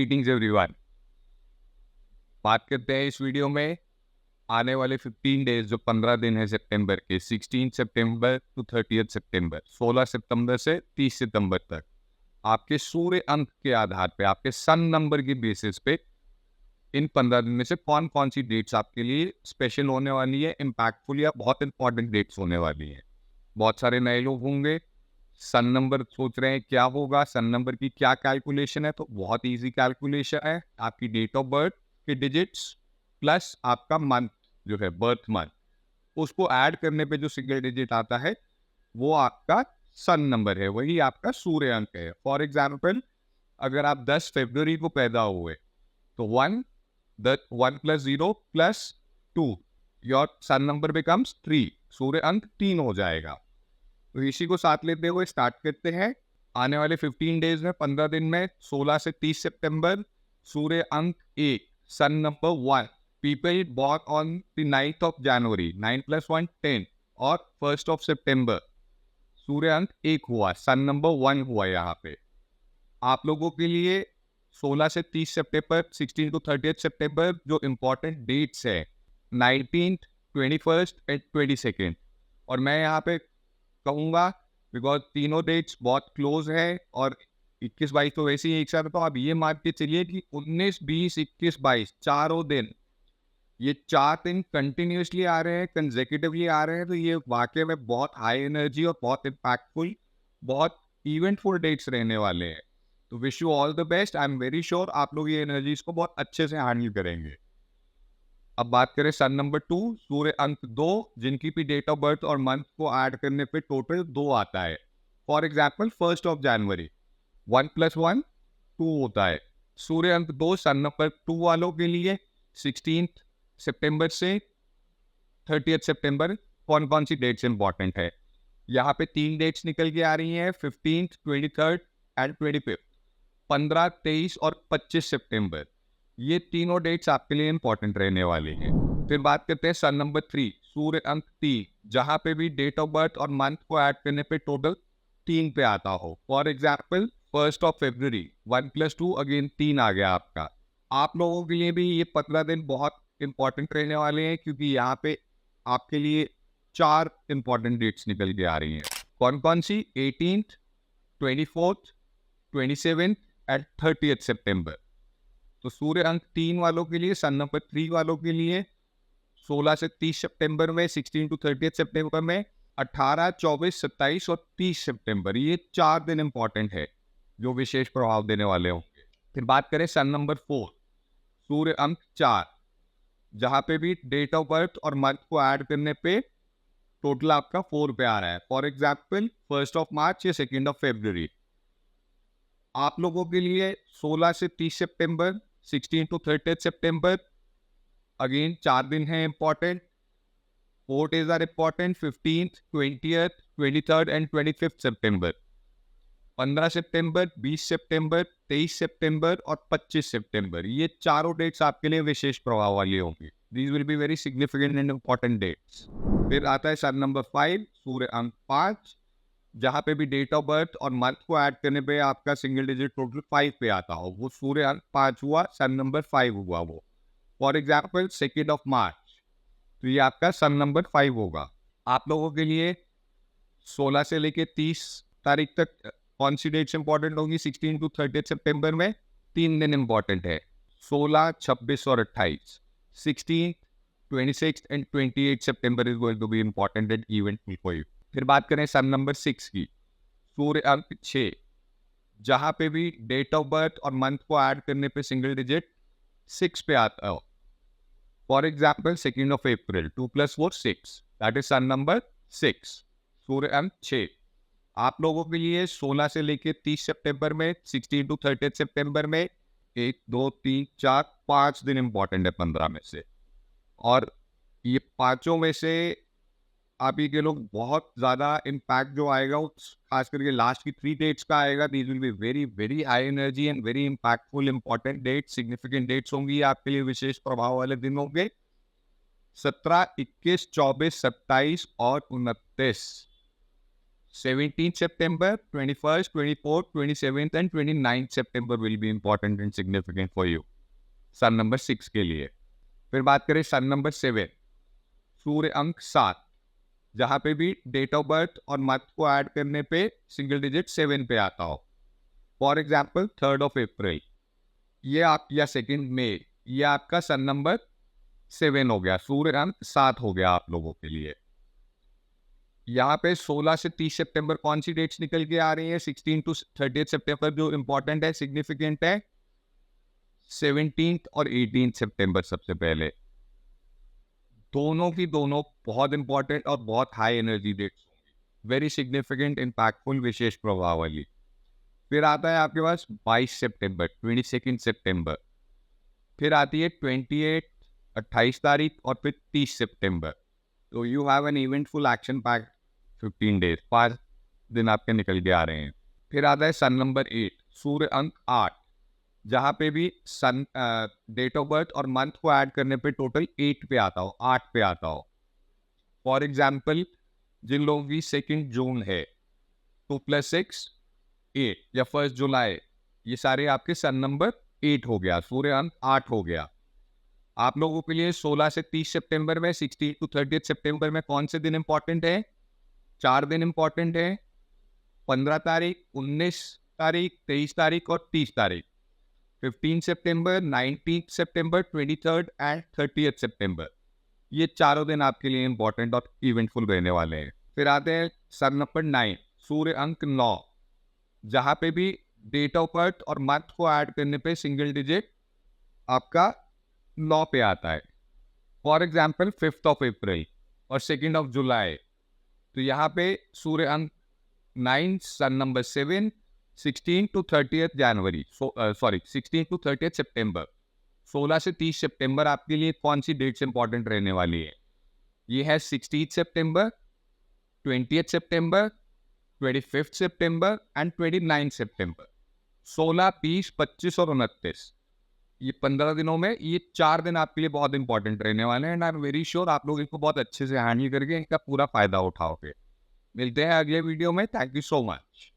Greetings everyone. बात करते हैं इस वीडियो में आने वाले 15 डेज जो 15 दिन है सितंबर के, 16 सितंबर टू 30 सितंबर, 16 सितंबर से 30 सितंबर तक आपके सूर्य अंक के आधार पे, आपके सन नंबर की बेसिस पे इन 15 दिन में से कौन कौन सी डेट्स आपके लिए स्पेशल होने वाली है, इम्पैक्टफुल या बहुत इंपॉर्टेंट डेट्स होने वाली है। बहुत सारे नए लोग होंगे, सन नंबर सोच रहे हैं क्या होगा, सन नंबर की क्या कैलकुलेशन है। तो बहुत इजी कैलकुलेशन है, आपकी डेट ऑफ बर्थ के डिजिट्स प्लस आपका मंथ जो है बर्थ मंथ, उसको ऐड करने पे जो सिंगल डिजिट आता है वो आपका सन नंबर है, वही आपका सूर्य अंक है। फॉर एग्जाम्पल, अगर आप 10 फरवरी को पैदा हुए तो 1 plus 0 plus 2, your son number becomes 3, सूर्य अंक 3 हो जाएगा। तो इसी को साथ लेते हुए स्टार्ट करते हैं। आने वाले 15 डेज में, 15 दिन में, 16 से 30 सितंबर, सूर्य अंक 1, sun number 1, people born on the 9th of January, 9 plus 1 10, और 1st ऑफ सितंबर सूर्य अंक 1 हुआ, सन नंबर 1 हुआ। यहाँ पे आप लोगों के लिए 16 से 30 सितंबर, 16 टू 30 सितंबर जो इम्पोर्टेंट डेट्स है 19th, 21st एंड 22nd। और मैं यहाँ पे कहूँगा बिकॉज तीनों डेट्स बहुत क्लोज है और 21-22 तो वैसे ही एक साथ, तो आप ये मान के चलिए कि 19, 20, 21, 22 चारों दिन, ये 4 दिन कंटिन्यूसली आ रहे हैं, कंसेक्यूटिवली आ रहे हैं। तो ये वाकई में बहुत हाई एनर्जी और बहुत इम्पैक्टफुल, बहुत इवेंटफुल डेट्स रहने वाले हैं। तो wish you all the best. I am very sure आप लोग ये एनर्जीज को बहुत अच्छे से हैंडल करेंगे। अब बात करें सन नंबर 2, सूर्य अंक 2, जिनकी भी डेट ऑफ बर्थ और मंथ को ऐड करने पे टोटल 2 आता है। For example 1st of January, 1 plus 1 2 होता है। सूर्य अंक 2 सन नंबर 2 वालों के लिए 16 सितंबर से 30 सितंबर कौन कौन सी डेट्स इंपॉर्टेंट है। यहाँ पे 3 डेट्स निकल के आ रही हैं, 15th, 23rd एंड 25th, 15, 23 और 25 सितंबर। ये तीनों डेट्स आपके लिए इंपॉर्टेंट रहने वाली हैं। फिर बात करते हैं सन नंबर 3, सूर्य अंक 3, जहाँ पे भी डेट ऑफ बर्थ और मंथ को ऐड करने पे टोटल 3 पे आता हो। For example 1st of February, 1 plus 2 again 3 आ गया आपका। आप लोगों के लिए भी ये 15 दिन बहुत इंपॉर्टेंट रहने वाले हैं, क्योंकि यहाँ पे आपके लिए 4 इंपॉर्टेंट डेट्स निकल के आ रही हैं। कौन कौन सी? 18th, 24th, 27th and 30th सितंबर। तो सूर्य अंक 3 वालों के लिए, सन नंबर 3 वालों के लिए 16 से 30 सितंबर में, 16 टू 30 सितंबर में, 18, 24, 27 और 30 सितंबर, ये 4 दिन इंपॉर्टेंट है जो विशेष प्रभाव देने वाले होंगे। फिर बात करें सन नंबर 4, सूर्य अंक 4, जहां पे भी डेट ऑफ बर्थ और मंथ को ऐड करने पे टोटल आपका 4 पे आ रहा है। For example 1st of March या 2nd ऑफ फरवरी। आप लोगों के लिए 16 से 30 सितंबर, 16 टू 30 सितंबर, अगेन 4 दिन है important. 4 days are important, 15th, 20th, 23rd and 25th September. 15 सितंबर, 20 सितंबर, 23 सितंबर और 25 सितंबर, ये चारों डेट्स आपके लिए विशेष प्रभाव वाली होंगी। These will be very significant and important dates. फिर आता है सन नंबर 5, सूर्य अंक 5, जहाँ पे भी डेट ऑफ बर्थ और मंथ को ऐड करने पे आपका सिंगल डिजिट टोटल 5 पे आता हो, वो सूर्य अंक 5 हुआ, सन नंबर 5 हुआ वो। For example 2nd of March, तो ये आपका सन नंबर 5 होगा। आप लोगों के लिए 16 से लेके 30 तारीख तक कौन सी डेट्स इंपॉर्टेंट होंगी? 16 टू 30 सितंबर में 3 दिन इंपॉर्टेंट है, 16, 26 और 28। 16, 26 and 28 September is going to be important and event for you. फिर बात करें सन नंबर 6 की, सूर्य अंक 6, जहां पे भी डेट ऑफ बर्थ और मंथ को ऐड करने पे सिंगल डिजिट 6 पे आता हो। For example 2nd of April, 2 plus 4 6, that is sun number 6, सूर्य अंक 6। आप लोगों के लिए 16 से लेके 30 सितंबर में, 16 टू 30 सितंबर में 1, 2, 3, 4, 5 दिन इंपॉर्टेंट है 15 में से। और ये पांचों में से आप ये कह लो बहुत ज़्यादा इम्पैक्ट जो आएगा वो खास करके लास्ट की 3 डेट्स का आएगा। These will be very very high energy and very impactful important dates, significant dates होंगी, आपके लिए विशेष प्रभाव वाले दिन होंगे। 17, 21, 24, 27 और 29, 17th September, 21st, 24th, 27th and 29th September will be important and significant for you. Sun number 6 के लिए। फिर बात करें सन नंबर 7, सूर्य अंक 7, जहां पे भी डेट ऑफ बर्थ और मंथ को ऐड करने पे सिंगल डिजिट 7 पे आता हो। For example 3rd of April, ये आप, या 2nd May, ये आपका सन नंबर 7 हो गया, सूर्य अंक 7 हो गया आप लोगों के लिए। यहाँ पे 16 से 30 सितंबर कौन सी डेट्स निकल के आ रही है? 16 to 30 सितंबर जो इंपॉर्टेंट है, सिग्निफिकेंट है। 17 और 18 सितंबर सबसे पहले, दोनों की दोनों बहुत इंपॉर्टेंट और बहुत हाई एनर्जी डेट्स होंगी, वेरी सिग्निफिकेंट, इम्पैक्टफुल, विशेष प्रभाव वाली। फिर आता है आपके पास 22 सितंबर, 22 सितंबर। फिर आती है 28 तारीख और फिर 30 सितंबर। तो you have an eventful action pack 15 days, 5 दिन आपके निकल के आ रहे हैं। फिर आता है सन नंबर 8, सूर्य अंक 8, जहाँ पे भी सन डेट ऑफ बर्थ और मंथ को ऐड करने पे टोटल 8 पे आता हो, 8 पे आता हो। फॉर एग्जाम्पल जिन लोगों की 2 जून है, 2 + 6 8, या 1 जुलाई, ये सारे आपके सन नंबर 8 हो गया, सूर्य अंक 8 हो गया। आप लोगों के लिए 16 से 30 सितंबर में, 16 to 30 सितंबर में कौन से दिन इंपॉर्टेंट है? 4 दिन इंपॉर्टेंट है, 15 तारीख, 19 तारीख, 23 तारीख और 30 तारीख। 15 सितंबर, 19 सितंबर, 23rd एंड 30th सितंबर, ये चारों दिन आपके लिए इंपॉर्टेंट और इवेंटफुल रहने वाले हैं। फिर आते हैं सन नंबर 9, सूर्य अंक 9, जहाँ पे भी डेट ऑफ बर्थ और मंथ को ऐड करने पे सिंगल डिजिट आपका 9 पे आता है। For example 5th of April और 2nd of July, तो यहाँ पे सूर्य अंक 9, sun number 7, 16 to 30th January, 16 to 30th September. 16 से 30 सितंबर आपके लिए कौन सी डेट्स इंपॉर्टेंट रहने वाली है? ये है 16 सितंबर, 20th September, 25th September and 29 सितंबर। 16, 20, 25 और 29, ये 15 दिनों में ये 4 दिन आपके लिए बहुत इंपॉर्टेंट रहने वाले हैं and I am very sure आप लोग इनको बहुत अच्छे से हैंडल करके इनका पूरा फायदा उठाओगे। मिलते हैं अगले वीडियो में। Thank you so much.